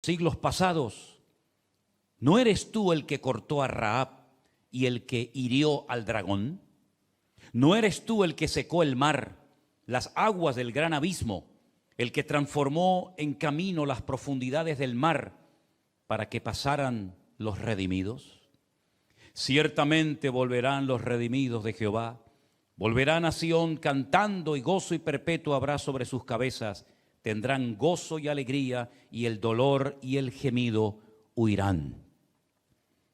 siglos pasados, ¿no eres tú el que cortó a Rahab y el que hirió al dragón? ¿No eres tú el que secó el mar, las aguas del gran abismo, el que transformó en camino las profundidades del mar para que pasaran los redimidos? Ciertamente volverán los redimidos de Jehová, volverán a Sión cantando, y gozo y perpetuo habrá sobre sus cabezas. Tendrán gozo y alegría, y el dolor y el gemido huirán.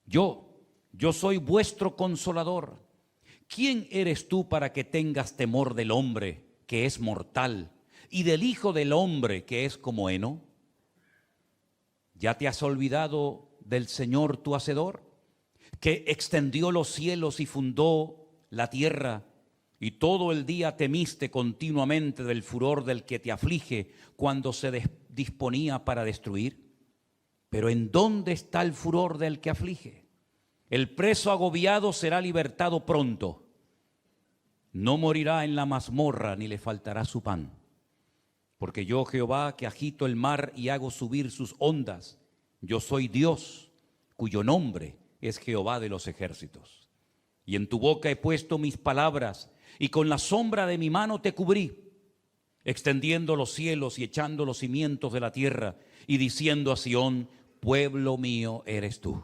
Yo soy vuestro consolador. ¿Quién eres tú para que tengas temor del hombre, que es mortal, y del hijo del hombre, que es como heno? ¿Ya te has olvidado del Señor tu Hacedor, que extendió los cielos y fundó la tierra, y todo el día temiste continuamente del furor del que te aflige cuando se disponía para destruir? Pero ¿en dónde está el furor del que aflige? El preso agobiado será libertado pronto. No morirá en la mazmorra, ni le faltará su pan. Porque yo, Jehová, que agito el mar y hago subir sus ondas, yo soy Dios, cuyo nombre es Jehová de los ejércitos. Y en tu boca he puesto mis palabras, y con la sombra de mi mano te cubrí, extendiendo los cielos y echando los cimientos de la tierra, y diciendo a Sión: pueblo mío eres tú.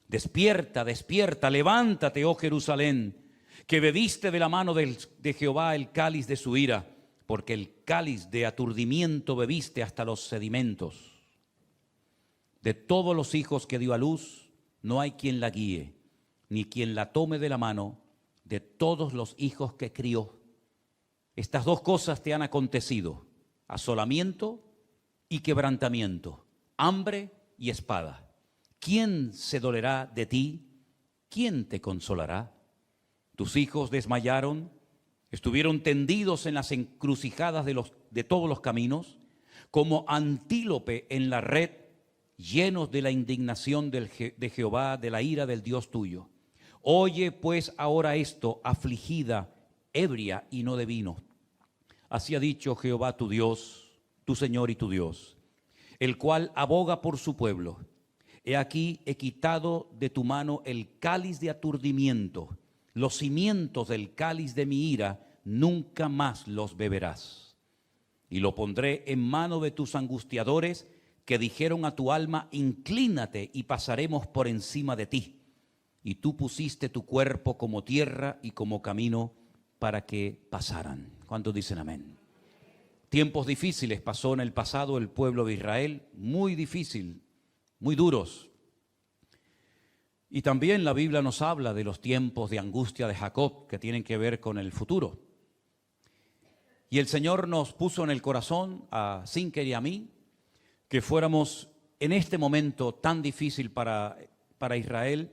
Despierta, despierta, levántate, oh Jerusalén, que bebiste de la mano de Jehová el cáliz de su ira, porque el cáliz de aturdimiento bebiste hasta los sedimentos. De todos los hijos que dio a luz, no hay quien la guíe, ni quien la tome de la mano. De todos los hijos que crió, estas dos cosas te han acontecido: asolamiento y quebrantamiento, hambre y espada. ¿Quién se dolerá de ti? ¿Quién te consolará? Tus hijos desmayaron, estuvieron tendidos en las encrucijadas de todos los caminos, como antílope en la red, llenos de la indignación de Jehová, de la ira del Dios tuyo. Oye pues ahora esto, afligida, ebria y no de vino. Así ha dicho Jehová tu Dios, tu Señor y tu Dios, el cual aboga por su pueblo. He aquí, he quitado de tu mano el cáliz de aturdimiento, los cimientos del cáliz de mi ira, nunca más los beberás. Y lo pondré en mano de tus angustiadores, que dijeron a tu alma: inclínate y pasaremos por encima de ti. Y tú pusiste tu cuerpo como tierra y como camino para que pasaran. ¿Cuántos dicen amén? Tiempos difíciles pasó en el pasado el pueblo de Israel, muy difícil, muy duros. Y también la Biblia nos habla de los tiempos de angustia de Jacob, que tienen que ver con el futuro. Y el Señor nos puso en el corazón, a Sinker y a mí, que fuéramos en este momento tan difícil para Israel,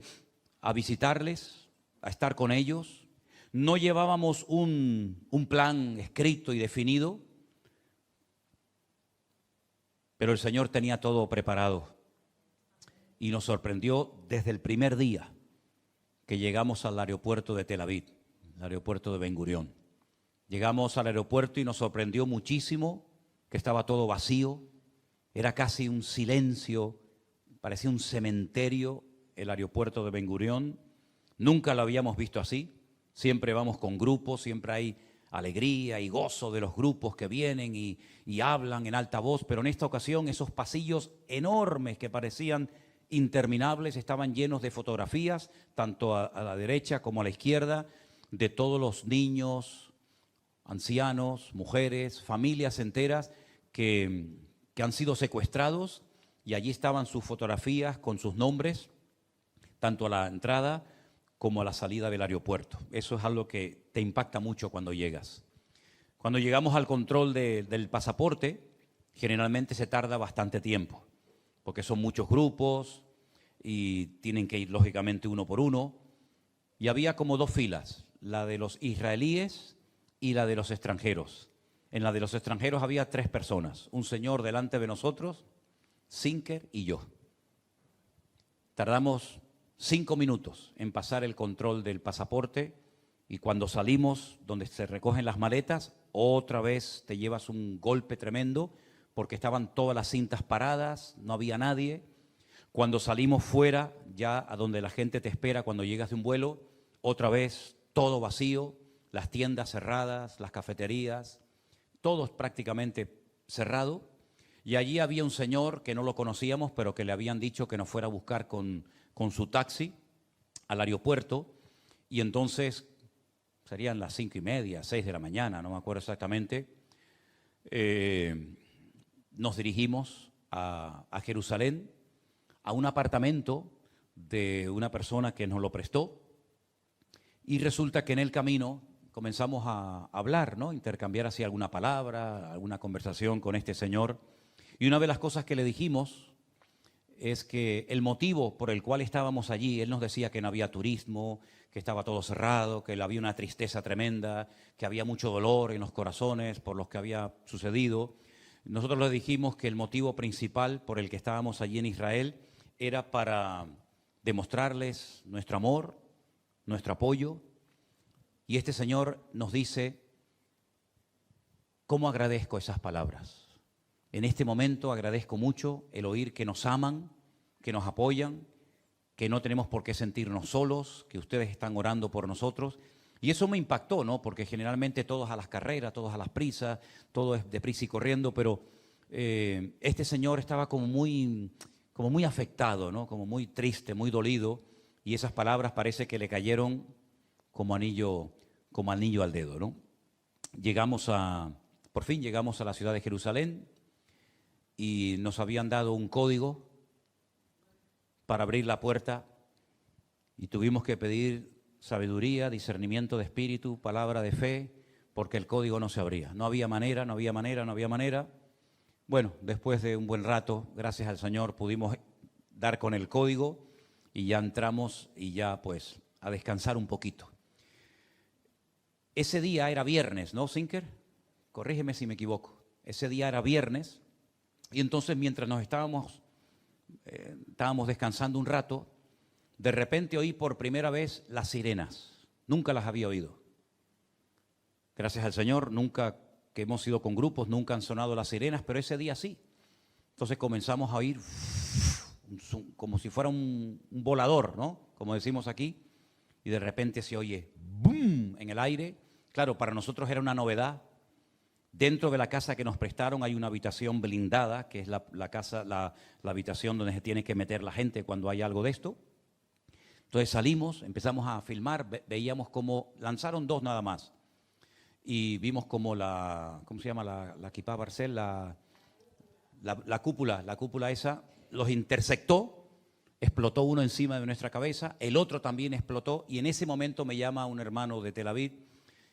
a visitarles, a estar con ellos. No llevábamos un plan escrito y definido, pero el Señor tenía todo preparado. Y nos sorprendió desde el primer día que llegamos al aeropuerto de Tel Aviv, el aeropuerto de Ben Gurión. Llegamos al aeropuerto y nos sorprendió muchísimo que estaba todo vacío. Era casi un silencio, parecía un cementerio el aeropuerto de Ben Gurión. Nunca lo habíamos visto así. Siempre vamos con grupos, siempre hay alegría y gozo de los grupos que vienen y hablan en alta voz, pero en esta ocasión esos pasillos enormes que parecían interminables estaban llenos de fotografías, tanto a la derecha como a la izquierda, de todos los niños, ancianos, mujeres, familias enteras que han sido secuestrados, y allí estaban sus fotografías con sus nombres, tanto a la entrada como a la salida del aeropuerto. Eso es algo que te impacta mucho cuando llegas. Cuando llegamos al control del pasaporte, generalmente se tarda bastante tiempo, porque son muchos grupos y tienen que ir lógicamente uno por uno. Y había como dos filas, la de los israelíes y la de los extranjeros. En la de los extranjeros había 3 personas, un señor delante de nosotros, Sinker y yo. Tardamos 5 minutos en pasar el control del pasaporte, y cuando salimos donde se recogen las maletas, otra vez te llevas un golpe tremendo, porque estaban todas las cintas paradas, no había nadie. Cuando salimos fuera, ya a donde la gente te espera cuando llegas de un vuelo, otra vez todo vacío, las tiendas cerradas, las cafeterías, todo prácticamente cerrado. Y allí había un señor que no lo conocíamos, pero que le habían dicho que nos fuera a buscar con su taxi al aeropuerto. Y entonces, serían las 5:30, 6 de la mañana, no me acuerdo exactamente, nos dirigimos a Jerusalén, a un apartamento de una persona que nos lo prestó. Y resulta que en el camino comenzamos a hablar, ¿no? Intercambiar así alguna palabra, alguna conversación con este señor. Y una de las cosas que le dijimos es que el motivo por el cual estábamos allí, él nos decía que no había turismo, que estaba todo cerrado, que había una tristeza tremenda, que había mucho dolor en los corazones por lo que había sucedido. Nosotros le dijimos que el motivo principal por el que estábamos allí en Israel era para demostrarles nuestro amor, nuestro apoyo. Y este señor nos dice: ¿cómo agradezco esas palabras? En este momento agradezco mucho el oír que nos aman, que nos apoyan, que no tenemos por qué sentirnos solos, que ustedes están orando por nosotros. Y eso me impactó, ¿no? Porque generalmente todos a las carreras, todos a las prisas, todo es deprisa y corriendo, pero este señor estaba como muy afectado, ¿no? Como muy triste, muy dolido, y esas palabras parece que le cayeron como anillo al dedo, ¿no? Por fin llegamos a la ciudad de Jerusalén y nos habían dado un código para abrir la puerta y tuvimos que pedir sabiduría, discernimiento de espíritu, palabra de fe, porque el código no se abría. No había manera. Bueno, después de un buen rato, gracias al Señor, pudimos dar con el código y ya entramos y ya pues a descansar un poquito. Ese día era viernes, ¿no, Sinker? Corrígeme si me equivoco. Ese día era viernes y entonces mientras nos estábamos descansando un rato, de repente oí por primera vez las sirenas. Nunca las había oído. Gracias al Señor, nunca que hemos ido con grupos, nunca han sonado las sirenas, pero ese día sí. Entonces comenzamos a oír como si fuera un volador, ¿no? Como decimos aquí, y de repente se oye ¡boom! En el aire. Claro, para nosotros era una novedad. Dentro de la casa que nos prestaron hay una habitación blindada, que es la habitación donde se tiene que meter la gente cuando hay algo de esto. Entonces salimos, empezamos a filmar, veíamos cómo lanzaron dos nada más. Y vimos como ¿cómo se llama? La Kipá Barcel, la cúpula esa, los interceptó, explotó uno encima de nuestra cabeza, el otro también explotó, y en ese momento me llama un hermano de Tel Aviv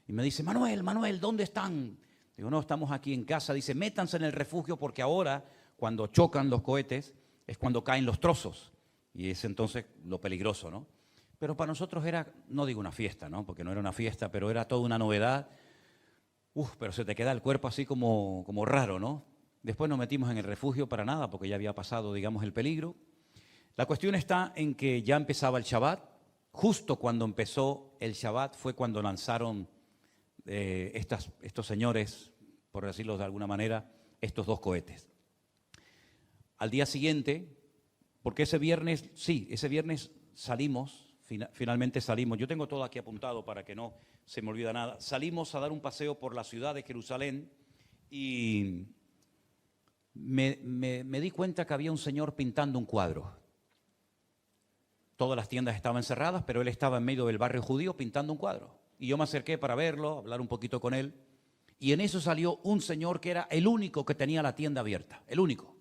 y me dice: Manuel, ¿dónde están? Digo: no, estamos aquí en casa. Dice: métanse en el refugio porque ahora, cuando chocan los cohetes, es cuando caen los trozos. Y es entonces lo peligroso, ¿no? Pero para nosotros era, no digo una fiesta, ¿no? Porque no era una fiesta, pero era toda una novedad. Pero se te queda el cuerpo así como raro, ¿no? Después nos metimos en el refugio para nada, porque ya había pasado, digamos, el peligro. La cuestión está en que ya empezaba el Shabbat. Justo cuando empezó el Shabbat fue cuando lanzaron estos señores, por decirlo de alguna manera, estos dos cohetes. Al día siguiente, porque ese viernes salimos, finalmente salimos. Yo tengo todo aquí apuntado para que no se me olvida nada. Salimos a dar un paseo por la ciudad de Jerusalén y me di cuenta que había un señor pintando un cuadro. Todas las tiendas estaban cerradas, pero él estaba en medio del barrio judío pintando un cuadro. Y yo me acerqué para verlo, hablar un poquito con él. Y en eso salió un señor que era el único que tenía la tienda abierta, el único.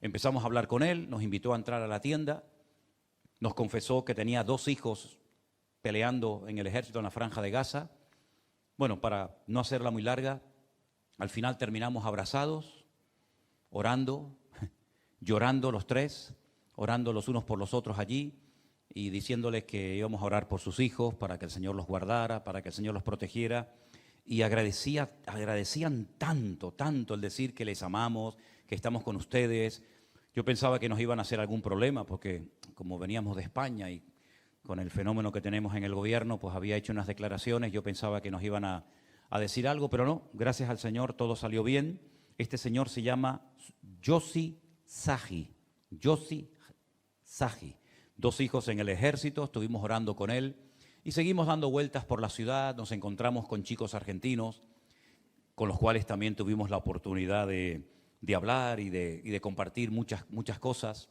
Empezamos a hablar con él, nos invitó a entrar a la tienda, nos confesó que tenía 2 hijos peleando en el ejército en la Franja de Gaza. Bueno, para no hacerla muy larga, al final terminamos abrazados, orando, llorando los 3, orando los unos por los otros allí y diciéndoles que íbamos a orar por sus hijos para que el Señor los guardara, para que el Señor los protegiera. Y agradecían tanto el decir que les amamos, que estamos con ustedes. Yo pensaba que nos iban a hacer algún problema porque como veníamos de España y con el fenómeno que tenemos en el gobierno, pues había hecho unas declaraciones, yo pensaba que nos iban a decir algo, pero no, gracias al Señor todo salió bien Este señor se llama Yossi Sahi. Yossi Sahi. 2 hijos en el ejército, estuvimos orando con él y seguimos dando vueltas por la ciudad. Nos encontramos con chicos argentinos, con los cuales también tuvimos la oportunidad de hablar y de compartir muchas cosas.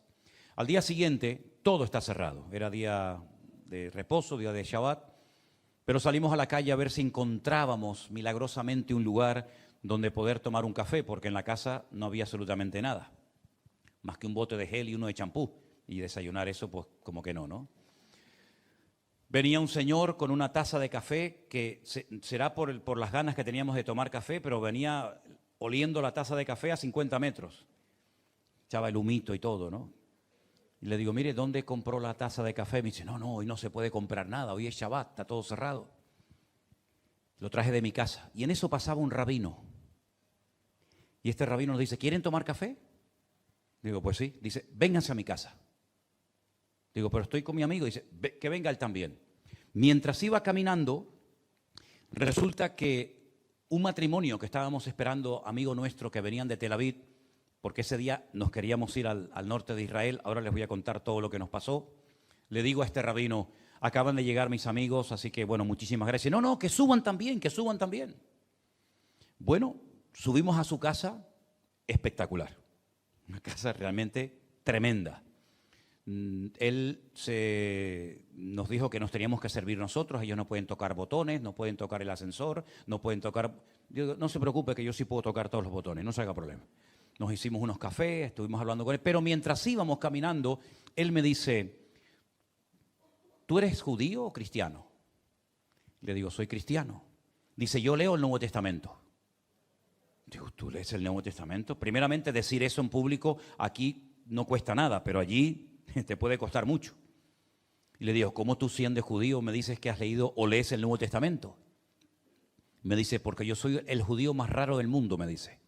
Al día siguiente, todo está cerrado. Era día de reposo, día de Shabbat, pero salimos a la calle a ver si encontrábamos milagrosamente un lugar donde poder tomar un café, porque en la casa no había absolutamente nada, más que un bote de gel y uno de champú, y desayunar eso, pues como que no. Venía un señor con una taza de café, que será por las ganas que teníamos de tomar café, pero venía oliendo la taza de café a 50 metros. Echaba el humito y todo, ¿no? Y le digo, mire, ¿dónde compró la taza de café? Me dice, no, hoy no se puede comprar nada, hoy es Shabbat, está todo cerrado. Lo traje de mi casa. Y en eso pasaba un rabino. Y este rabino nos dice, ¿quieren tomar café? Digo, pues sí. Dice, vénganse a mi casa. Digo, pero estoy con mi amigo. Dice, que venga él también. Mientras iba caminando, resulta que un matrimonio que estábamos esperando, amigo nuestro, que venían de Tel Aviv, porque ese día nos queríamos ir al norte de Israel. Ahora les voy a contar todo lo que nos pasó. Le digo a este rabino, acaban de llegar mis amigos, así que bueno, muchísimas gracias. No, que suban también, que suban también. Bueno, subimos a su casa, espectacular. Una casa realmente tremenda. Él nos dijo que nos teníamos que servir nosotros, ellos no pueden tocar botones, no pueden tocar el ascensor, no pueden tocar... Digo, no se preocupe que yo sí puedo tocar todos los botones, no se haga problema. Nos hicimos unos cafés, estuvimos hablando con él, pero mientras íbamos caminando, él me dice, ¿tú eres judío o cristiano? Le digo, soy cristiano. Dice, yo leo el Nuevo Testamento. Digo, ¿tú lees el Nuevo Testamento? Primeramente, decir eso en público aquí no cuesta nada, pero allí te puede costar mucho. Y le digo, ¿cómo tú siendo judío me dices que has leído o lees el Nuevo Testamento? Me dice, porque yo soy el judío más raro del mundo, me dice.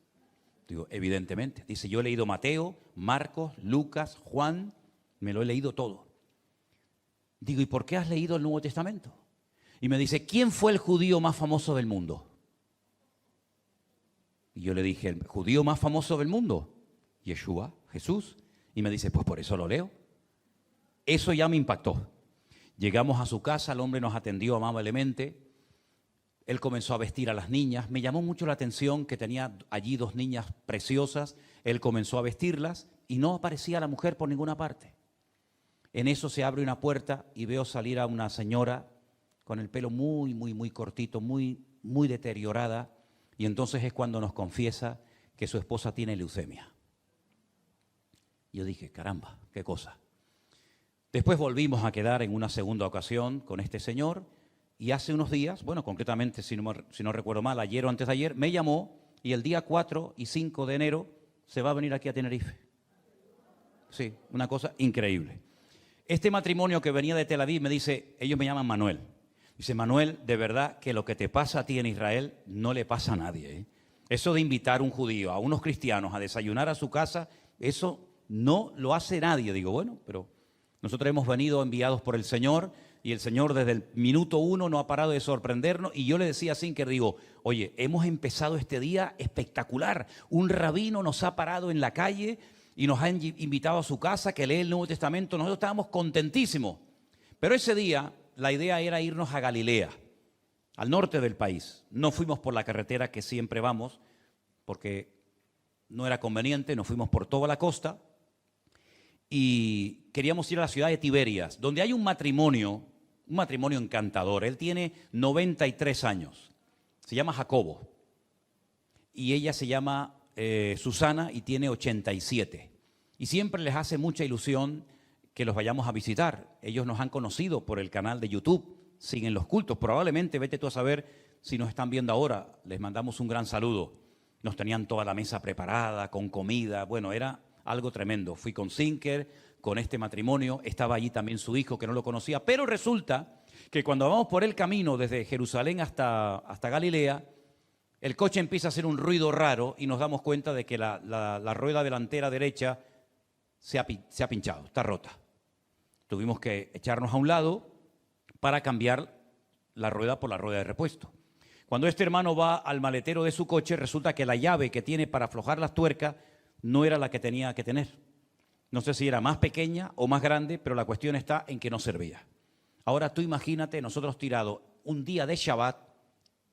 Digo, evidentemente. Dice, yo he leído Mateo, Marcos, Lucas, Juan, me lo he leído todo. Digo, ¿y por qué has leído el Nuevo Testamento? Y me dice, ¿quién fue el judío más famoso del mundo? Y yo le dije, ¿el judío más famoso del mundo? Yeshua, Jesús. Y me dice, pues por eso lo leo. Eso ya me impactó. Llegamos a su casa, el hombre nos atendió amablemente. Él comenzó a vestir a las niñas. Me llamó mucho la atención que tenía allí 2 niñas preciosas. Él comenzó a vestirlas y no aparecía la mujer por ninguna parte. En eso se abre una puerta y veo salir a una señora con el pelo muy cortito, muy deteriorada. Y entonces es cuando nos confiesa que su esposa tiene leucemia. Yo dije, caramba, qué cosa. Después volvimos a quedar en una segunda ocasión con este señor y hace unos días, bueno, concretamente, si no recuerdo mal, ayer o antes de ayer, me llamó y el día 4 y 5 de enero se va a venir aquí a Tenerife. Sí, una cosa increíble. Este matrimonio que venía de Tel Aviv me dice, ellos me llaman Manuel. Dice, Manuel, de verdad que lo que te pasa a ti en Israel no le pasa a nadie, ¿eh? Eso de invitar a un judío, a unos cristianos a desayunar a su casa, eso no lo hace nadie. Digo, bueno, pero nosotros hemos venido enviados por el Señor y el Señor desde el minuto 1 no ha parado de sorprendernos. Y yo le decía a Sinker, digo, oye, hemos empezado este día espectacular. Un rabino nos ha parado en la calle y nos ha invitado a su casa que lee el Nuevo Testamento. Nosotros estábamos contentísimos. Pero ese día la idea era irnos a Galilea, al norte del país. No fuimos por la carretera que siempre vamos, porque no era conveniente, nos fuimos por toda la costa y queríamos ir a la ciudad de Tiberias, donde hay un matrimonio encantador. Él tiene 93 años, se llama Jacobo, y ella se llama Susana y tiene 87. Y siempre les hace mucha ilusión que los vayamos a visitar. Ellos nos han conocido por el canal de YouTube, siguen los cultos. Probablemente, vete tú a saber si nos están viendo ahora, les mandamos un gran saludo. Nos tenían toda la mesa preparada, con comida. Bueno, era algo tremendo. Fui con Sinker, con este matrimonio. Estaba allí también su hijo, que no lo conocía. Pero resulta que cuando vamos por el camino desde Jerusalén hasta Galilea, el coche empieza a hacer un ruido raro y nos damos cuenta de que la rueda delantera derecha se ha pinchado, está rota. Tuvimos que echarnos a un lado para cambiar la rueda por la rueda de repuesto. Cuando este hermano va al maletero de su coche, resulta que la llave que tiene para aflojar las tuercas no era la que tenía que tener. No sé si era más pequeña o más grande, pero la cuestión está en que no servía. Ahora tú imagínate nosotros tirados un día de Shabbat,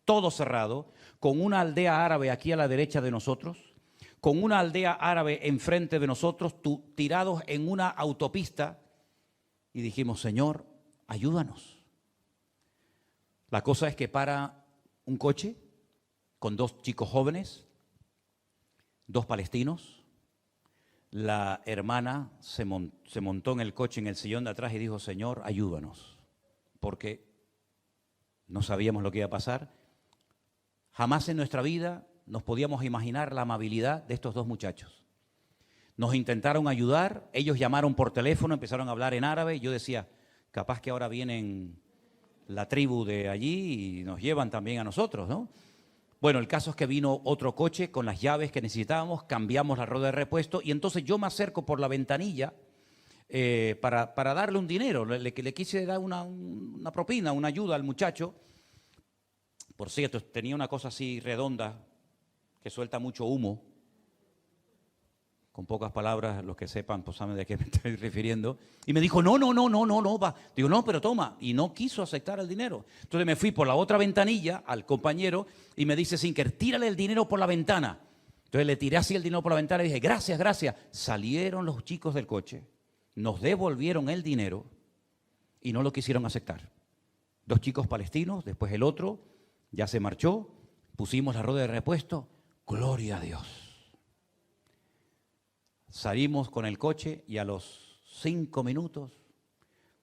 todo cerrado, con una aldea árabe aquí a la derecha de nosotros, con una aldea árabe enfrente de nosotros, tirados en una autopista, y dijimos, Señor, ayúdanos. La cosa es que para un coche con dos chicos jóvenes, dos palestinos. La hermana se montó en el coche, en el sillón de atrás, y dijo, Señor, ayúdanos, porque no sabíamos lo que iba a pasar. Jamás en nuestra vida nos podíamos imaginar la amabilidad de estos dos muchachos. Nos intentaron ayudar, ellos llamaron por teléfono, empezaron a hablar en árabe, y yo decía, capaz que ahora vienen la tribu de allí y nos llevan también a nosotros, ¿no? Bueno, el caso es que vino otro coche con las llaves que necesitábamos, cambiamos la rueda de repuesto, y entonces yo me acerco por la ventanilla para darle un dinero. Le quise dar una propina, una ayuda al muchacho. Por cierto, tenía una cosa así redonda que suelta mucho humo. Con pocas palabras, los que sepan, pues saben de qué me estoy refiriendo. Y me dijo, no, va. Digo, no, pero toma. Y no quiso aceptar el dinero. Entonces me fui por la otra ventanilla al compañero y me dice Sinker, tírale el dinero por la ventana. Entonces le tiré así el dinero por la ventana y dije, gracias, gracias. Salieron los chicos del coche, nos devolvieron el dinero y no lo quisieron aceptar. Dos chicos palestinos, después el otro, ya se marchó, pusimos la rueda de repuesto, gloria a Dios. Salimos con el coche y a los 5 minutos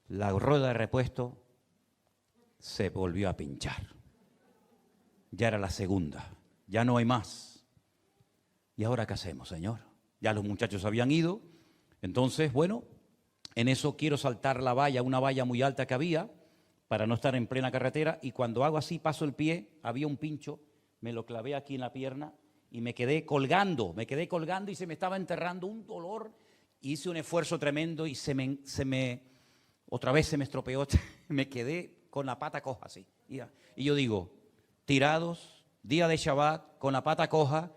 la rueda de repuesto se volvió a pinchar. Ya era la segunda, ya no hay más. ¿Y ahora qué hacemos, Señor? Ya los muchachos habían ido, entonces, bueno, en eso quiero saltar la valla, una valla muy alta que había, para no estar en plena carretera, y cuando hago así, paso el pie, había un pincho, me lo clavé aquí en la pierna, y me quedé colgando y se me estaba enterrando un dolor. Hice un esfuerzo tremendo y otra vez se me estropeó, me quedé con la pata coja así. Y yo digo, tirados, día de Shabbat, con la pata coja,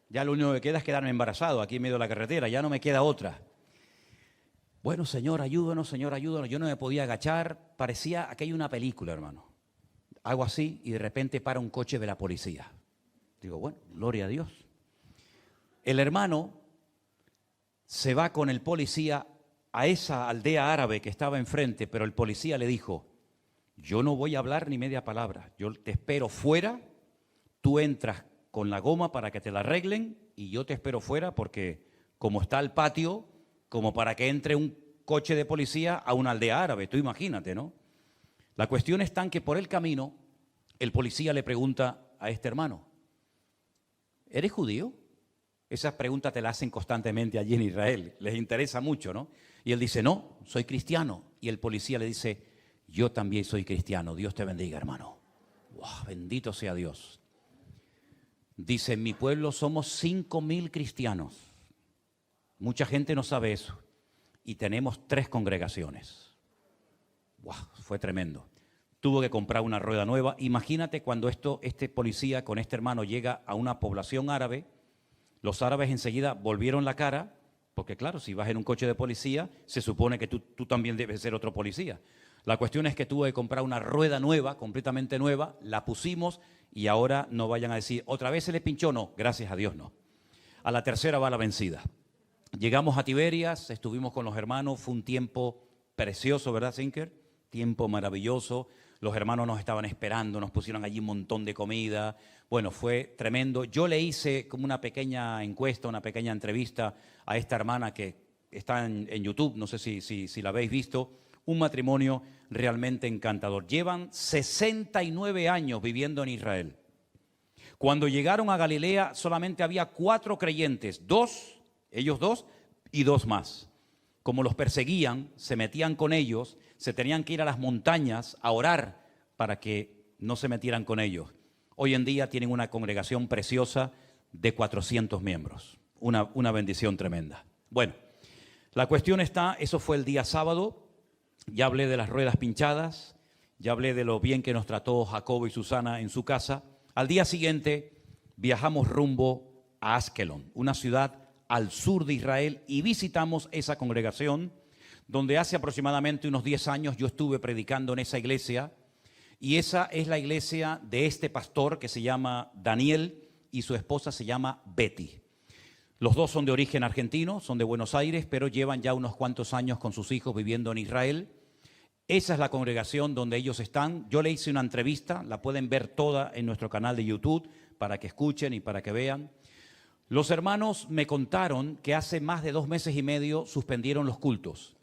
ya lo único que queda es quedarme embarazado aquí en medio de la carretera, ya no me queda otra. Bueno, Señor, ayúdanos, yo no me podía agachar, parecía que hay una película, hermano. Hago así y de repente para un coche de la policía. Digo, bueno, gloria a Dios. El hermano se va con el policía a esa aldea árabe que estaba enfrente, pero el policía le dijo, yo no voy a hablar ni media palabra, yo te espero fuera, tú entras con la goma para que te la arreglen y yo te espero fuera porque como está el patio, como para que entre un coche de policía a una aldea árabe, tú imagínate, ¿no? La cuestión está en que por el camino el policía le pregunta a este hermano, ¿eres judío? Esas preguntas te las hacen constantemente allí en Israel, les interesa mucho, ¿no? Y él dice, no, soy cristiano. Y el policía le dice, yo también soy cristiano, Dios te bendiga, hermano. ¡Wow! Bendito sea Dios. Dice, en mi pueblo somos 5.000 cristianos. Mucha gente no sabe eso. Y tenemos 3 congregaciones. ¡Wow! Fue tremendo. Tuvo que comprar una rueda nueva. Imagínate cuando este policía con este hermano llega a una población árabe, los árabes enseguida volvieron la cara, porque claro, si vas en un coche de policía, se supone que tú también debes ser otro policía. La cuestión es que tuve que comprar una rueda nueva, completamente nueva, la pusimos y ahora no vayan a decir, ¿otra vez se le pinchó? No, gracias a Dios no. A la tercera va la vencida. Llegamos a Tiberias, estuvimos con los hermanos, fue un tiempo precioso, ¿verdad, Sinker? Tiempo maravilloso. Los hermanos nos estaban esperando, nos pusieron allí un montón de comida. Bueno, fue tremendo. Yo le hice como una pequeña encuesta, una pequeña entrevista a esta hermana que está en YouTube, no sé si la habéis visto, un matrimonio realmente encantador. Llevan 69 años viviendo en Israel. Cuando llegaron a Galilea solamente había 4 creyentes, ellos 2 y 2 más. Como los perseguían, se metían con ellos, se tenían que ir a las montañas a orar para que no se metieran con ellos. Hoy en día tienen una congregación preciosa de 400 miembros. Una bendición tremenda. Bueno, la cuestión está, eso fue el día sábado, ya hablé de las ruedas pinchadas, Ya hablé de lo bien que nos trató Jacobo y Susana en su casa. Al día siguiente viajamos rumbo a Askelon, una ciudad al sur de Israel, y visitamos esa congregación donde hace aproximadamente unos 10 años yo estuve predicando en esa iglesia. Y esa es la iglesia de este pastor que se llama Daniel y su esposa se llama Betty. Los dos son de origen argentino, son de Buenos Aires, pero llevan ya unos cuantos años con sus hijos viviendo en Israel. Esa es la congregación donde ellos están. Yo le hice una entrevista, la pueden ver toda en nuestro canal de YouTube para que escuchen y para que vean. Los hermanos me contaron que hace más de 2 meses y medio suspendieron los cultos,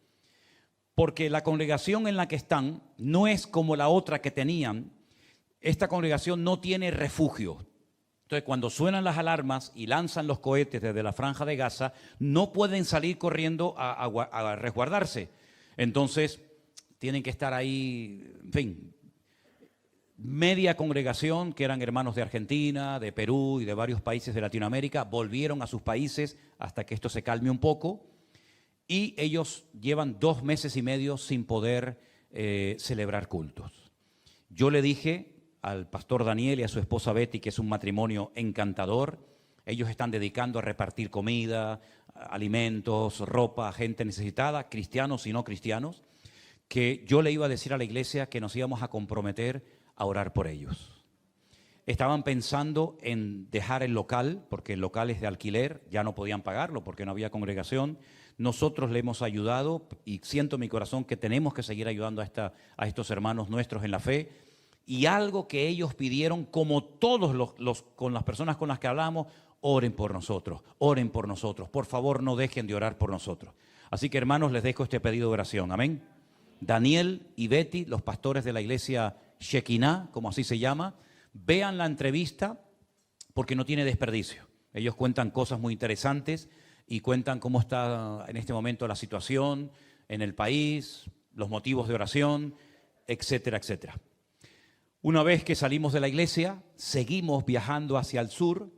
porque la congregación en la que están no es como la otra que tenían. Esta congregación no tiene refugio. Entonces, cuando suenan las alarmas y lanzan los cohetes desde la Franja de Gaza, no pueden salir corriendo a resguardarse. Entonces, tienen que estar ahí, en fin. Media congregación, que eran hermanos de Argentina, de Perú y de varios países de Latinoamérica, volvieron a sus países hasta que esto se calme un poco. Y ellos llevan 2 meses y medio sin poder celebrar cultos. Yo le dije al pastor Daniel y a su esposa Betty, que es un matrimonio encantador, ellos están dedicando a repartir comida, alimentos, ropa a gente necesitada, cristianos y no cristianos, que yo le iba a decir a la iglesia que nos íbamos a comprometer a orar por ellos. Estaban pensando en dejar el local, porque el local es de alquiler, ya no podían pagarlo porque no había congregación. Nosotros le hemos ayudado y siento en mi corazón que tenemos que seguir ayudando a estos hermanos nuestros en la fe. Y algo que ellos pidieron, como todos con las personas con las que hablamos, oren por nosotros, por favor no dejen de orar por nosotros. Así que hermanos, les dejo este pedido de oración, amén. Daniel y Betty, los pastores de la iglesia Shekinah, como así se llama, vean la entrevista porque no tiene desperdicio. Ellos cuentan cosas muy interesantes y cuentan cómo está en este momento la situación en el país, los motivos de oración, etcétera, etcétera. Una vez que salimos de la iglesia, seguimos viajando hacia el sur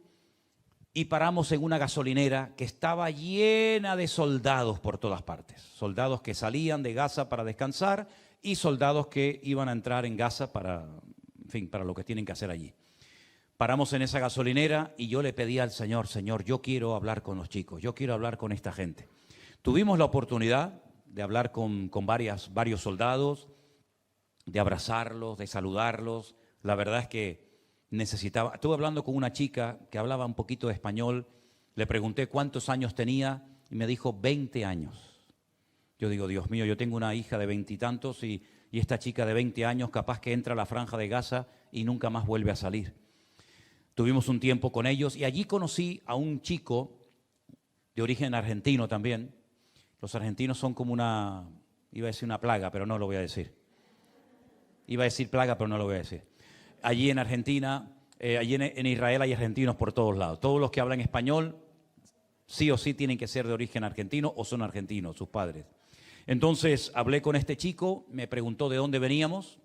y paramos en una gasolinera que estaba llena de soldados por todas partes. Soldados que salían de Gaza para descansar y soldados que iban a entrar en Gaza para lo que tienen que hacer allí. Paramos en esa gasolinera y yo le pedí al Señor, Señor, yo quiero hablar con los chicos, yo quiero hablar con esta gente. Tuvimos la oportunidad de hablar con varios soldados, de abrazarlos, de saludarlos. La verdad es que estuve hablando con una chica que hablaba un poquito de español, le pregunté cuántos años tenía y me dijo 20 años. Yo digo, Dios mío, yo tengo una hija de 20 y tantos y esta chica de 20 años capaz que entra a la Franja de Gaza y nunca más vuelve a salir. Tuvimos un tiempo con ellos y allí conocí a un chico de origen argentino también. Los argentinos son como iba a decir una plaga, pero no lo voy a decir. Iba a decir plaga, pero no lo voy a decir. Allí en Argentina, allí en Israel hay argentinos por todos lados. Todos los que hablan español, sí o sí tienen que ser de origen argentino o son argentinos, sus padres. Entonces hablé con este chico, me preguntó de dónde veníamos.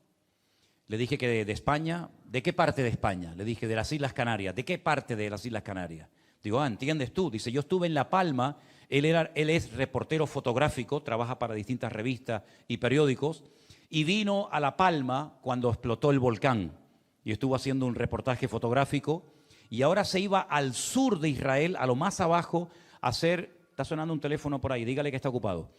Le dije que de España. ¿De qué parte de España? Le dije de las Islas Canarias. ¿De qué parte de las Islas Canarias? Digo, ¿entiendes tú? Dice, yo estuve en La Palma. Él es reportero fotográfico, trabaja para distintas revistas y periódicos. Y vino a La Palma cuando explotó el volcán y estuvo haciendo un reportaje fotográfico y ahora se iba al sur de Israel, a lo más abajo, a hacer, está sonando un teléfono por ahí, dígale que está ocupado,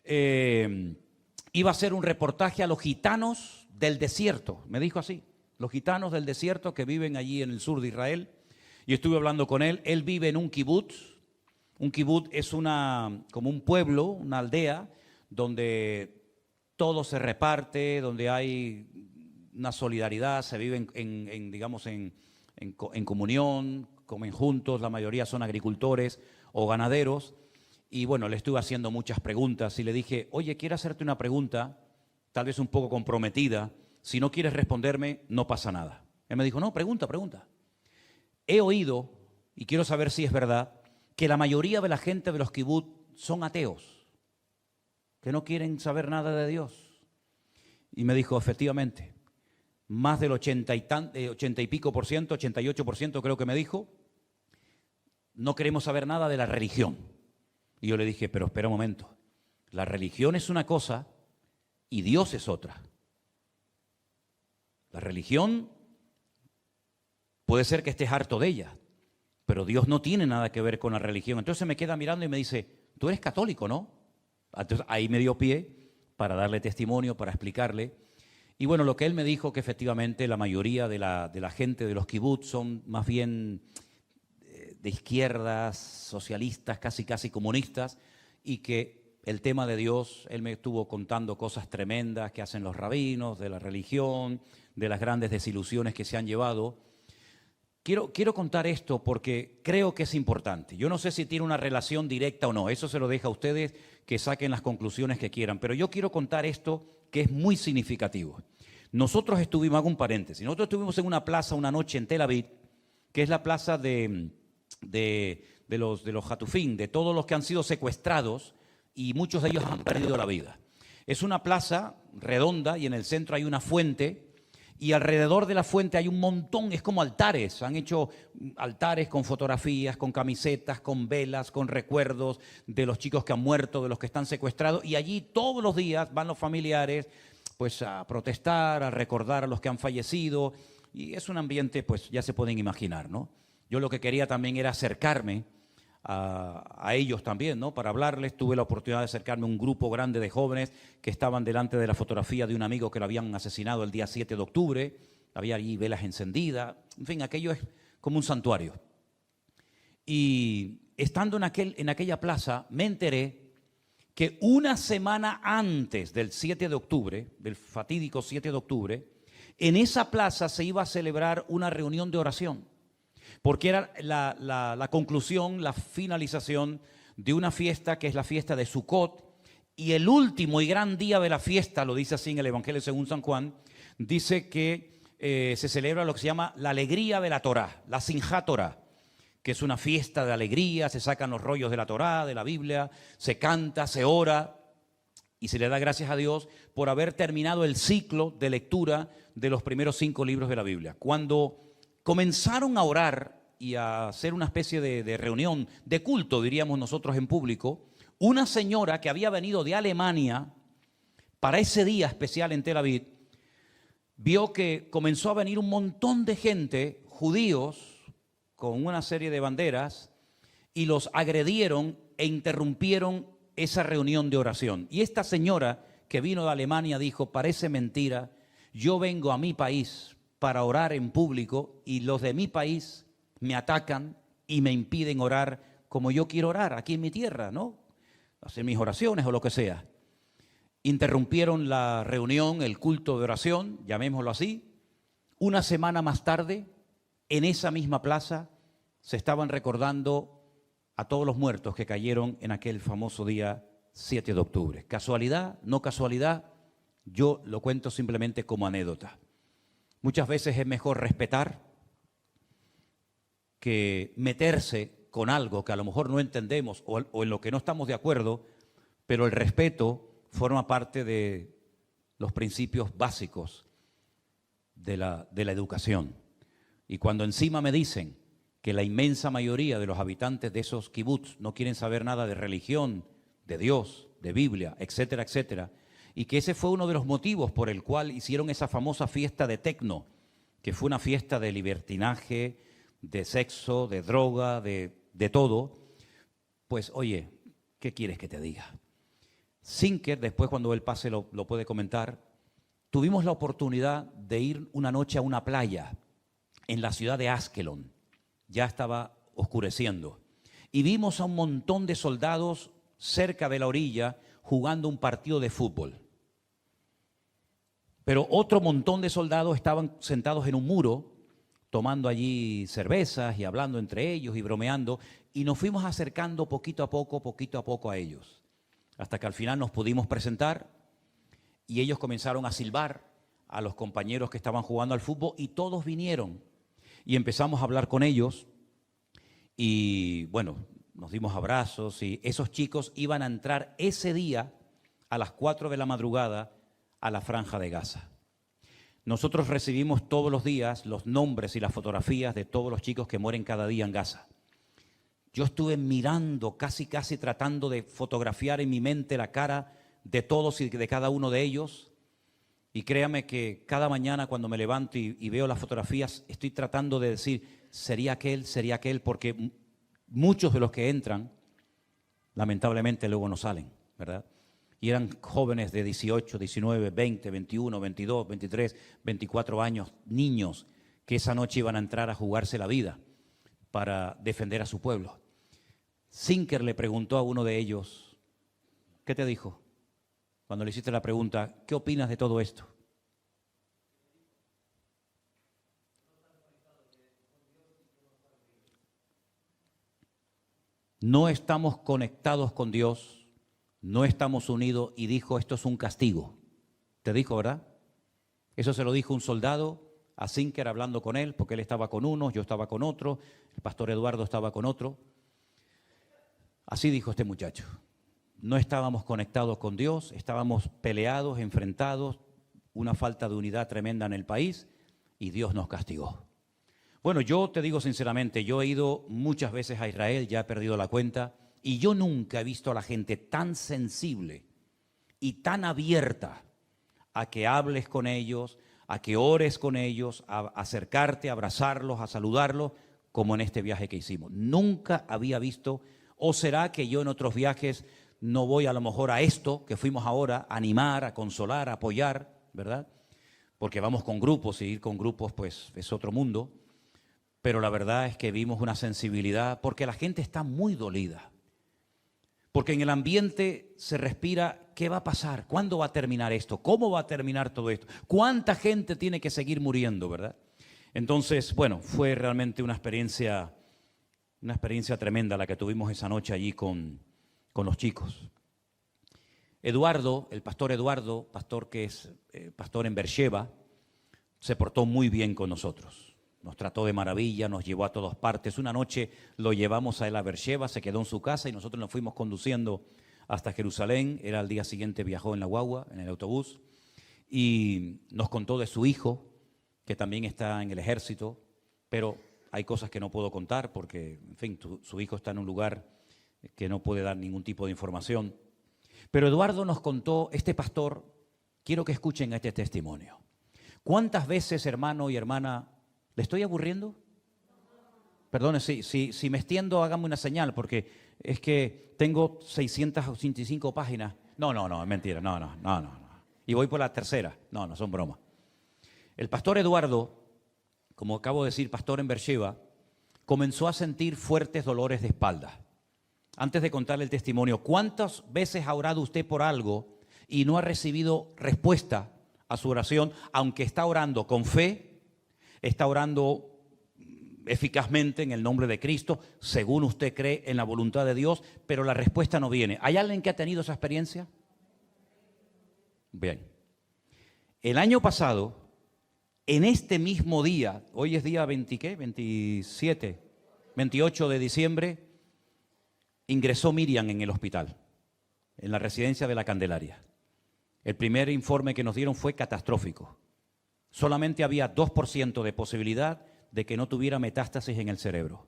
iba a hacer un reportaje a los gitanos del desierto, me dijo así, los gitanos del desierto que viven allí en el sur de Israel, y estuve hablando con él. Él vive en un kibutz. Un kibutz es como un pueblo, una aldea donde todo se reparte, donde hay una solidaridad, se vive en comunión, comen juntos, la mayoría son agricultores o ganaderos. Y bueno, le estuve haciendo muchas preguntas y le dije, oye, quiero hacerte una pregunta, tal vez un poco comprometida, si no quieres responderme, no pasa nada. Él me dijo, no, pregunta. He oído, y quiero saber si es verdad, que la mayoría de la gente de los kibutz son ateos, que no quieren saber nada de Dios. Y me dijo, efectivamente, más del 80 y pico por ciento, 88% creo que me dijo, no queremos saber nada de la religión. Y yo le dije, pero espera un momento, la religión es una cosa y Dios es otra. La religión puede ser que estés harto de ella, pero Dios no tiene nada que ver con la religión. Entonces me queda mirando y me dice, tú eres católico, ¿no? Entonces ahí me dio pie para darle testimonio, para explicarle. Y bueno, lo que él me dijo, que efectivamente la mayoría de la gente de los kibutz son más bien de izquierdas, socialistas, casi comunistas, y que el tema de Dios, él me estuvo contando cosas tremendas que hacen los rabinos, de la religión, de las grandes desilusiones que se han llevado. Quiero contar esto porque creo que es importante. Yo no sé si tiene una relación directa o no, eso se lo deja a ustedes que saquen las conclusiones que quieran, pero yo quiero contar esto que es muy significativo. Nosotros estuvimos, hago un paréntesis, nosotros estuvimos en una plaza una noche en Tel Aviv, que es la plaza de los Hatufim, de todos los que han sido secuestrados y muchos de ellos han perdido la vida. Es una plaza redonda y en el centro hay una fuente y alrededor de la fuente hay un montón, es como altares, han hecho altares con fotografías, con camisetas, con velas, con recuerdos de los chicos que han muerto, de los que están secuestrados y allí todos los días van los familiares pues a protestar, a recordar a los que han fallecido y es un ambiente pues ya se pueden imaginar, ¿no? Yo lo que quería también era acercarme a ellos también, ¿no? Para hablarles. Tuve la oportunidad de acercarme a un grupo grande de jóvenes que estaban delante de la fotografía de un amigo que lo habían asesinado el día 7 de octubre. Había allí velas encendidas. En fin, aquello es como un santuario. Y estando en aquella plaza, me enteré que una semana antes del 7 de octubre, del fatídico 7 de octubre, en esa plaza se iba a celebrar una reunión de oración. Porque era la conclusión, la finalización de una fiesta que es la fiesta de Sukkot, y el último y gran día de la fiesta, lo dice así en el Evangelio según San Juan, dice que se celebra lo que se llama la alegría de la Torá, la Simjat Torá, que es una fiesta de alegría, se sacan los rollos de la Torá, de la Biblia, se canta, se ora, y se le da gracias a Dios por haber terminado el ciclo de lectura de los primeros 5 libros de la Biblia. Cuando comenzaron a orar y a hacer una especie de reunión, de culto, diríamos nosotros en público, una señora que había venido de Alemania para ese día especial en Tel Aviv, vio que comenzó a venir un montón de gente, judíos, con una serie de banderas, y los agredieron e interrumpieron esa reunión de oración. Y esta señora que vino de Alemania dijo, parece mentira, yo vengo a mi país para orar en público y los de mi país me atacan y me impiden orar como yo quiero orar aquí en mi tierra, ¿no? Hacer mis oraciones o lo que sea. Interrumpieron la reunión, el culto de oración, llamémoslo así. Una semana más tarde, en esa misma plaza, se estaban recordando a todos los muertos que cayeron en aquel famoso día 7 de octubre. ¿Casualidad? ¿No casualidad? Yo lo cuento simplemente como anécdota. Muchas veces es mejor respetar que meterse con algo que a lo mejor no entendemos o en lo que no estamos de acuerdo, pero el respeto forma parte de los principios básicos de la educación. Y cuando encima me dicen que la inmensa mayoría de los habitantes de esos kibutz no quieren saber nada de religión, de Dios, de Biblia, etcétera, etcétera, y que ese fue uno de los motivos por el cual hicieron esa famosa fiesta de tecno, que fue una fiesta de libertinaje, de sexo, de droga, de todo, pues oye, ¿qué quieres que te diga? Sinker, después cuando él pase lo puede comentar, tuvimos la oportunidad de ir una noche a una playa en la ciudad de Askelon, ya estaba oscureciendo, y vimos a un montón de soldados cerca de la orilla jugando un partido de fútbol. Pero otro montón de soldados estaban sentados en un muro, tomando allí cervezas y hablando entre ellos y bromeando, y nos fuimos acercando poquito a poco a ellos, hasta que al final nos pudimos presentar y ellos comenzaron a silbar a los compañeros que estaban jugando al fútbol y todos vinieron y empezamos a hablar con ellos y bueno, nos dimos abrazos y esos chicos iban a entrar ese día a las 4 de la madrugada a la Franja de Gaza. Nosotros recibimos todos los días los nombres y las fotografías de todos los chicos que mueren cada día en Gaza. Yo estuve mirando, casi tratando de fotografiar en mi mente la cara de todos y de cada uno de ellos Y créame que cada mañana cuando me levanto y veo las fotografías, estoy tratando de decir, sería aquel, porque muchos de los que entran, lamentablemente luego no salen, ¿verdad? Y eran jóvenes de 18, 19, 20, 21, 22, 23, 24 años, niños, que esa noche iban a entrar a jugarse la vida para defender a su pueblo. Zinker le preguntó a uno de ellos, ¿qué te dijo? Cuando le hiciste la pregunta, ¿qué opinas de todo esto? No estamos conectados con Dios, no estamos unidos y dijo, esto es un castigo. Te dijo, ¿verdad? Eso se lo dijo un soldado a Zinker hablando con él, porque él estaba con uno, yo estaba con otro, el pastor Eduardo estaba con otro. Así dijo este muchacho. No estábamos conectados con Dios, estábamos peleados, enfrentados, una falta de unidad tremenda en el país y Dios nos castigó. Bueno, yo te digo sinceramente, yo he ido muchas veces a Israel, ya he perdido la cuenta, y yo nunca he visto a la gente tan sensible y tan abierta a que hables con ellos, a que ores con ellos, a acercarte, a abrazarlos, a saludarlos, como en este viaje que hicimos. Nunca había visto, o será que yo en otros viajes no voy a lo mejor a esto que fuimos ahora, a animar, a consolar, a apoyar, ¿verdad? Porque vamos con grupos y ir con grupos pues es otro mundo. Pero la verdad es que vimos una sensibilidad porque la gente está muy dolida. Porque en el ambiente se respira, ¿qué va a pasar? ¿Cuándo va a terminar esto? ¿Cómo va a terminar todo esto? ¿Cuánta gente tiene que seguir muriendo, verdad? Entonces, bueno, fue realmente una experiencia tremenda la que tuvimos esa noche allí con los chicos. Eduardo, el pastor Eduardo, pastor que es pastor en Beersheba, se portó muy bien con nosotros. Nos trató de maravilla, nos llevó a todas partes. Una noche lo llevamos a él a Beersheba, se quedó en su casa y nosotros nos fuimos conduciendo hasta Jerusalén. Era al día siguiente, viajó en la guagua, en el autobús, y nos contó de su hijo, que también está en el ejército, pero hay cosas que no puedo contar porque, en fin, su hijo está en un lugar que no puede dar ningún tipo de información. Pero Eduardo nos contó, este pastor, quiero que escuchen este testimonio. ¿Cuántas veces, hermano y hermana, le estoy aburriendo? Perdone, si me extiendo, hágame una señal, porque es que tengo 685 páginas. No, es mentira, no. Y voy por la tercera. No, son bromas. El pastor Eduardo, como acabo de decir, pastor en Beersheba, comenzó a sentir fuertes dolores de espalda. Antes de contarle el testimonio, ¿cuántas veces ha orado usted por algo y no ha recibido respuesta a su oración, aunque está orando con fe, está orando eficazmente en el nombre de Cristo, según usted cree en la voluntad de Dios, pero la respuesta no viene? ¿Hay alguien que ha tenido esa experiencia? Bien. El año pasado, en este mismo día, hoy es día 27, 28 de diciembre, ingresó Miriam en el hospital, en la residencia de la Candelaria. El primer informe que nos dieron fue catastrófico. Solamente había 2% de posibilidad de que no tuviera metástasis en el cerebro.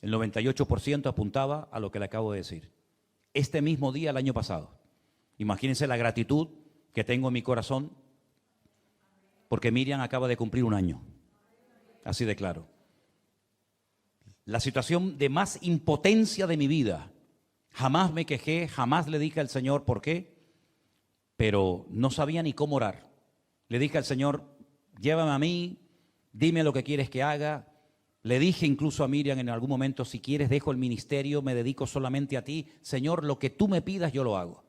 El 98% apuntaba a lo que le acabo de decir. Este mismo día, el año pasado. Imagínense la gratitud que tengo en mi corazón porque Miriam acaba de cumplir un año. Así de claro. La situación de más impotencia de mi vida. Jamás me quejé, jamás le dije al Señor por qué, pero no sabía ni cómo orar. Le dije al Señor, llévame a mí, dime lo que quieres que haga. Le dije incluso a Miriam en algún momento, si quieres dejo el ministerio, me dedico solamente a ti. Señor, lo que tú me pidas yo lo hago.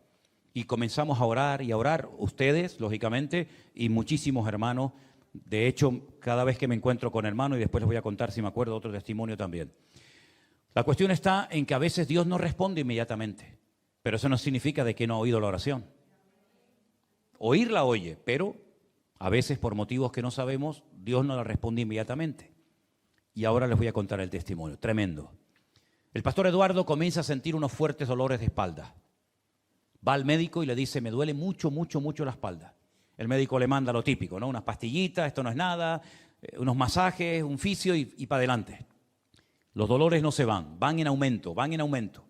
Y comenzamos a orar y a orar, ustedes, lógicamente, y muchísimos hermanos. De hecho, cada vez que me encuentro con hermanos, y después les voy a contar si me acuerdo otro testimonio también. La cuestión está en que a veces Dios no responde inmediatamente, pero eso no significa de que no ha oído la oración. Oírla oye, pero a veces por motivos que no sabemos, Dios no la responde inmediatamente. Y ahora les voy a contar el testimonio, tremendo. El pastor Eduardo comienza a sentir unos fuertes dolores de espalda. Va al médico y le dice, me duele mucho la espalda. El médico le manda lo típico, ¿no? Unas pastillitas, esto no es nada, unos masajes, un fisio y para adelante. Los dolores no se van, van en aumento.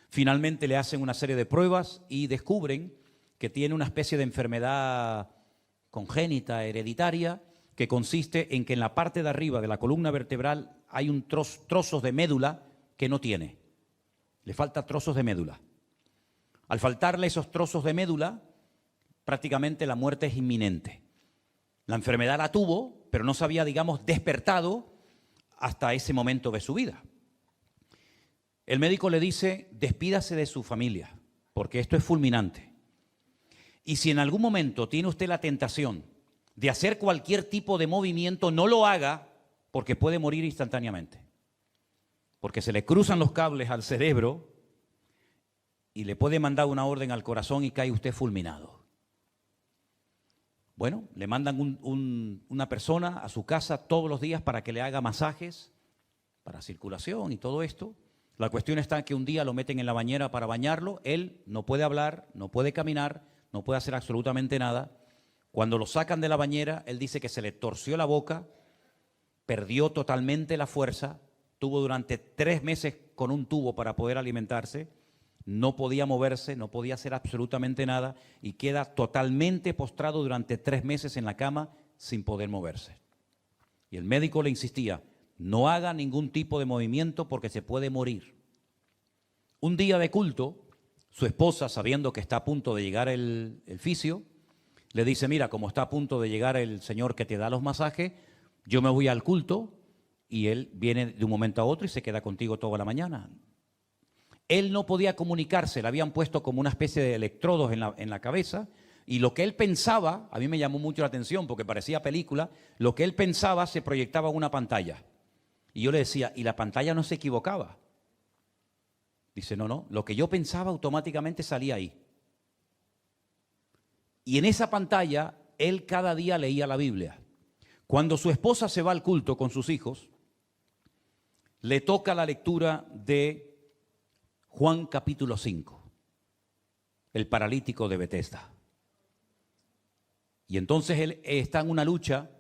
Finalmente le hacen una serie de pruebas y descubren que tiene una especie de enfermedad congénita, hereditaria, que consiste en que en la parte de arriba de la columna vertebral hay trozos de médula que no tiene. Le falta trozos de médula. Al faltarle esos trozos de médula, prácticamente la muerte es inminente. La enfermedad la tuvo, pero no se había, digamos, despertado hasta ese momento de su vida. El médico le dice, despídase de su familia, porque esto es fulminante. Y si en algún momento tiene usted la tentación de hacer cualquier tipo de movimiento, no lo haga, porque puede morir instantáneamente. Porque se le cruzan los cables al cerebro y le puede mandar una orden al corazón y cae usted fulminado. Bueno, le mandan una persona a su casa todos los días para que le haga masajes, para circulación y todo esto. La cuestión está en que un día lo meten en la bañera para bañarlo, él no puede hablar, no puede caminar, no puede hacer absolutamente nada. Cuando lo sacan de la bañera, él dice que se le torció la boca, perdió totalmente la fuerza, tuvo durante 3 meses con un tubo para poder alimentarse, no podía moverse, no podía hacer absolutamente nada y queda totalmente postrado durante 3 meses en la cama sin poder moverse. Y el médico le insistía, no haga ningún tipo de movimiento porque se puede morir. Un día de culto, su esposa, sabiendo que está a punto de llegar el fisio, le dice, mira, como está a punto de llegar el señor que te da los masajes, yo me voy al culto y él viene de un momento a otro y se queda contigo toda la mañana. Él no podía comunicarse, le habían puesto como una especie de electrodos en la cabeza y lo que él pensaba, a mí me llamó mucho la atención porque parecía película, lo que él pensaba se proyectaba en una pantalla. Y yo le decía, ¿y la pantalla no se equivocaba? Dice, no, lo que yo pensaba automáticamente salía ahí. Y en esa pantalla, él cada día leía la Biblia. Cuando su esposa se va al culto con sus hijos, le toca la lectura de Juan capítulo 5, el paralítico de Betesda. Y entonces él está en una lucha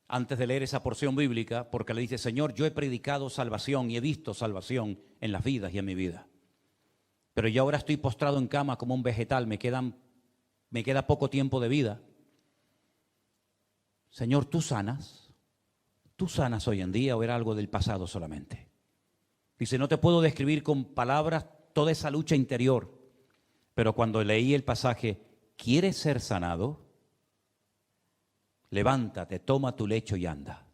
antes de leer esa porción bíblica, porque le dice, Señor, yo he predicado salvación y he visto salvación en las vidas y en mi vida. Pero yo ahora estoy postrado en cama como un vegetal, me queda poco tiempo de vida. Señor, ¿tú sanas hoy en día o era algo del pasado solamente? Dice, no te puedo describir con palabras toda esa lucha interior, pero cuando leí el pasaje, ¿quieres ser sanado? Levántate, toma tu lecho y anda.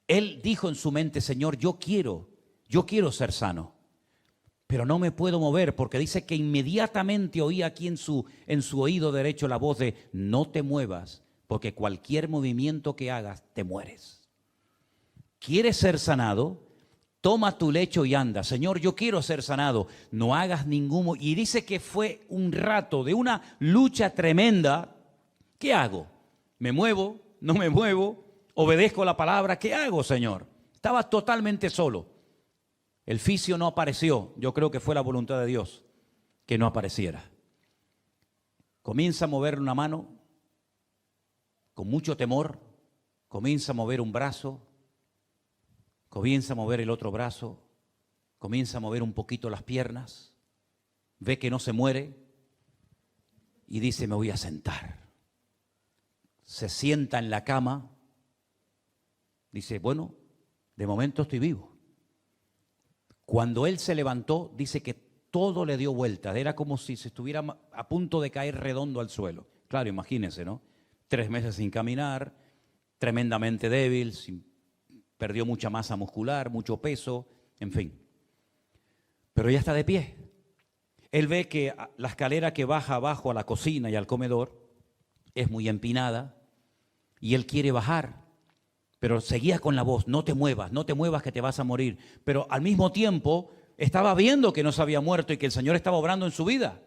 Él dijo en su mente, Señor, yo quiero ser sano, pero no me puedo mover porque dice que inmediatamente oí aquí en su oído derecho la voz de no te muevas porque cualquier movimiento que hagas te mueres. ¿Quieres ser sanado? Toma tu lecho y anda. Señor, yo quiero ser sanado. No hagas ningún... Y dice que fue un rato de una lucha tremenda. ¿Qué hago? ¿Me muevo? ¿No me muevo? ¿Obedezco la palabra? ¿Qué hago, Señor? Estaba totalmente solo. El fisio no apareció. Yo creo que fue la voluntad de Dios que no apareciera. Comienza a mover una mano con mucho temor. Comienza a mover un brazo. Comienza a mover el otro brazo. Comienza a mover un poquito las piernas. Ve que no se muere. Y dice, me voy a sentar. Se sienta en la cama, dice, bueno, de momento estoy vivo. Cuando él se levantó, dice que todo le dio vuelta, era como si se estuviera a punto de caer redondo al suelo. Claro, imagínense, ¿no? 3 meses sin caminar, tremendamente débil, perdió mucha masa muscular, mucho peso, en fin. Pero ya está de pie. Él ve que la escalera que baja abajo a la cocina y al comedor es muy empinada. Y él quiere bajar, pero seguía con la voz, no te muevas que te vas a morir. Pero al mismo tiempo estaba viendo que no se había muerto y que el Señor estaba obrando en su vida.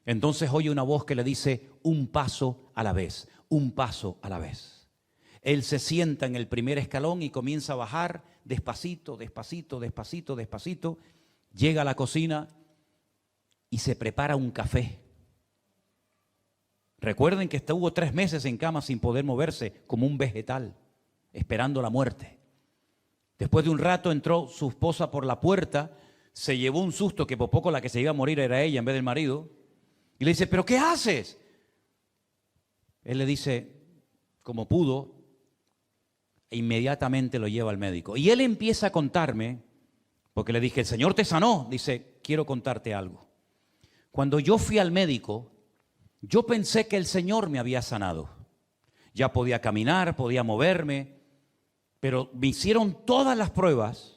Entonces oye una voz que le dice, un paso a la vez, un paso a la vez. Él se sienta en el primer escalón y comienza a bajar despacito, despacito, despacito, despacito. Llega a la cocina y se prepara un café. Recuerden que estuvo 3 meses en cama sin poder moverse como un vegetal, esperando la muerte. Después de un rato entró su esposa por la puerta, se llevó un susto que por poco la que se iba a morir era ella en vez del marido. Y le dice, ¿pero qué haces? Él le dice, como pudo, e inmediatamente lo lleva al médico. Y él empieza a contarme, porque le dije, el Señor te sanó. Dice, quiero contarte algo. Cuando yo fui al médico, yo pensé que el Señor me había sanado. Ya podía caminar, podía moverme, pero me hicieron todas las pruebas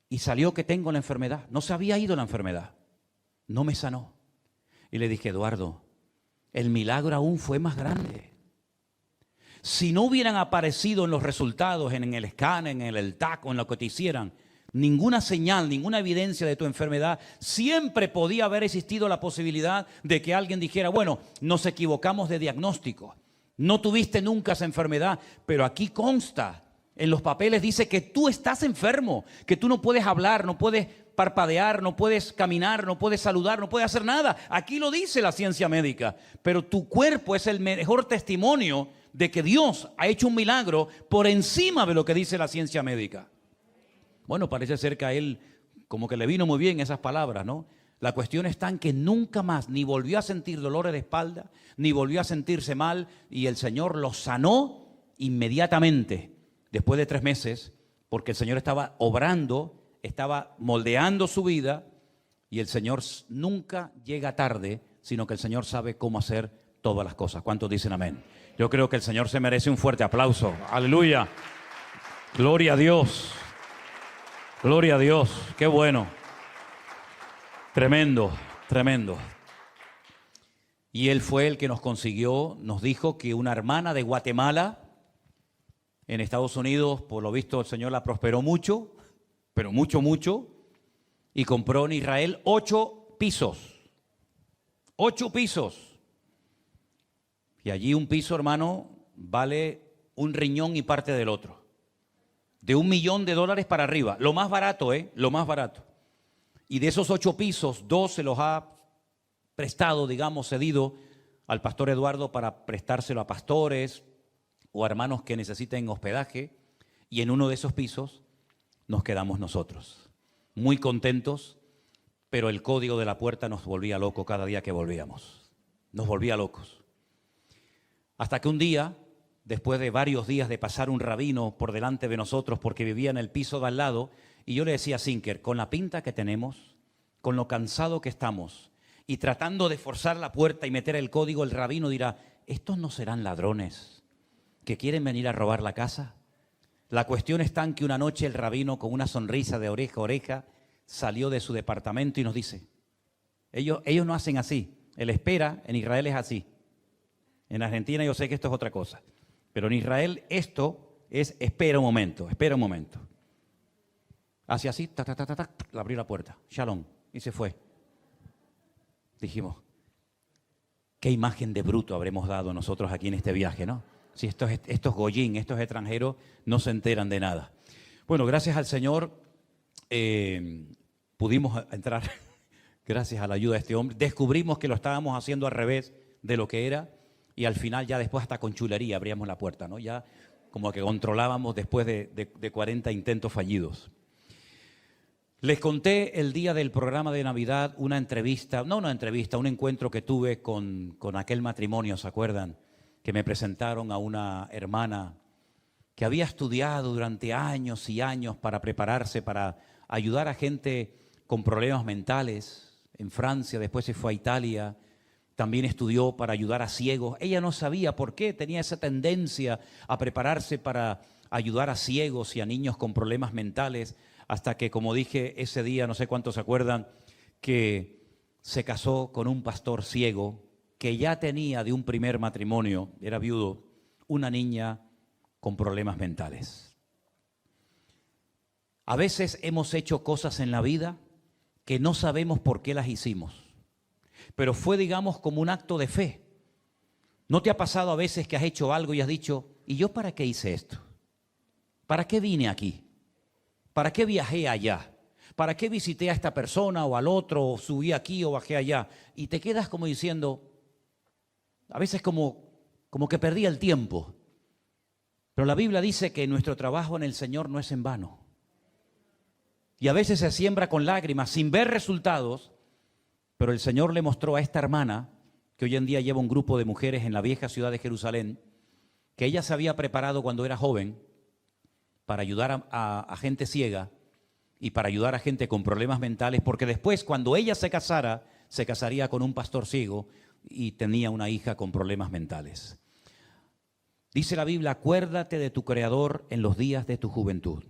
y salió que tengo la enfermedad. No se había ido la enfermedad, no me sanó. Y le dije, Eduardo, el milagro aún fue más grande. Si no hubieran aparecido en los resultados, en el escáner, en el TAC o en lo que te hicieran, ninguna señal, ninguna evidencia de tu enfermedad, siempre podía haber existido la posibilidad de que alguien dijera, bueno, nos equivocamos de diagnóstico, no tuviste nunca esa enfermedad, pero aquí consta, en los papeles dice que tú estás enfermo, que tú no puedes hablar, no puedes parpadear, no puedes caminar, no puedes saludar, no puedes hacer nada. Aquí lo dice la ciencia médica, pero tu cuerpo es el mejor testimonio de que Dios ha hecho un milagro por encima de lo que dice la ciencia médica. Bueno, parece ser que a él como que le vino muy bien esas palabras, ¿no? La cuestión está en que nunca más ni volvió a sentir dolores de espalda, ni volvió a sentirse mal, y el Señor lo sanó inmediatamente, después de 3 meses, porque el Señor estaba obrando, estaba moldeando su vida, y el Señor nunca llega tarde, sino que el Señor sabe cómo hacer todas las cosas. ¿Cuántos dicen amén? Yo creo que el Señor se merece un fuerte aplauso. Aleluya. Gloria a Dios. Gloria a Dios. Qué bueno. Tremendo, tremendo. Y él fue el que nos consiguió, nos dijo que una hermana de Guatemala, en Estados Unidos, por lo visto el Señor la prosperó mucho, pero mucho, mucho, y compró en Israel 8 pisos. 8 pisos. Y allí un piso, hermano, vale un riñón y parte del otro. De $1 millón para arriba. Lo más barato, lo más barato. Y de esos 8 pisos, 2 se los ha prestado, digamos, cedido al pastor Eduardo para prestárselo a pastores o a hermanos que necesiten hospedaje. Y en uno de esos pisos nos quedamos nosotros. Muy contentos, pero el código de la puerta nos volvía loco cada día que volvíamos. Nos volvía locos. Hasta que un día, después de varios días de pasar un rabino por delante de nosotros porque vivía en el piso de al lado, y yo le decía a Sinker, con la pinta que tenemos, con lo cansado que estamos, y tratando de forzar la puerta y meter el código, el rabino dirá, ¿estos no serán ladrones que quieren venir a robar la casa? La cuestión está en que una noche el rabino, con una sonrisa de oreja a oreja, salió de su departamento y nos dice, ellos no hacen así, el espera en Israel es así. En Argentina yo sé que esto es otra cosa, pero en Israel esto es espera un momento. Hacia así, le abrió la puerta, shalom, y se fue. Dijimos, qué imagen de bruto habremos dado nosotros aquí en este viaje, ¿no? Si estos goyín, estos extranjeros no se enteran de nada. Bueno, gracias al Señor pudimos entrar, gracias a la ayuda de este hombre. Descubrimos que lo estábamos haciendo al revés de lo que era y al final ya después hasta con chulería abríamos la puerta, ¿no? Ya como que controlábamos después de 40 intentos fallidos. Les conté el día del programa de Navidad un encuentro que tuve con aquel matrimonio, ¿se acuerdan? Que me presentaron a una hermana que había estudiado durante años y años para prepararse, para ayudar a gente con problemas mentales en Francia, después se fue a Italia, también estudió para ayudar a ciegos. Ella no sabía por qué tenía esa tendencia a prepararse para ayudar a ciegos y a niños con problemas mentales, hasta que, como dije ese día, no sé cuántos se acuerdan, que se casó con un pastor ciego que ya tenía de un primer matrimonio, era viudo, una niña con problemas mentales. A veces hemos hecho cosas en la vida que no sabemos por qué las hicimos, pero fue, digamos, como un acto de fe. ¿No te ha pasado a veces que has hecho algo y has dicho, ¿y yo para qué hice esto? ¿Para qué vine aquí? ¿Para qué viajé allá? ¿Para qué visité a esta persona o al otro, o subí aquí o bajé allá? Y te quedas como diciendo, a veces como que perdí el tiempo. Pero la Biblia dice que nuestro trabajo en el Señor no es en vano. Y a veces se siembra con lágrimas, sin ver resultados, pero el Señor le mostró a esta hermana que hoy en día lleva un grupo de mujeres en la vieja ciudad de Jerusalén, que ella se había preparado cuando era joven para ayudar a gente ciega y para ayudar a gente con problemas mentales, porque después, cuando ella se casara, se casaría con un pastor ciego y tenía una hija con problemas mentales. Dice la Biblia, acuérdate de tu Creador en los días de tu juventud.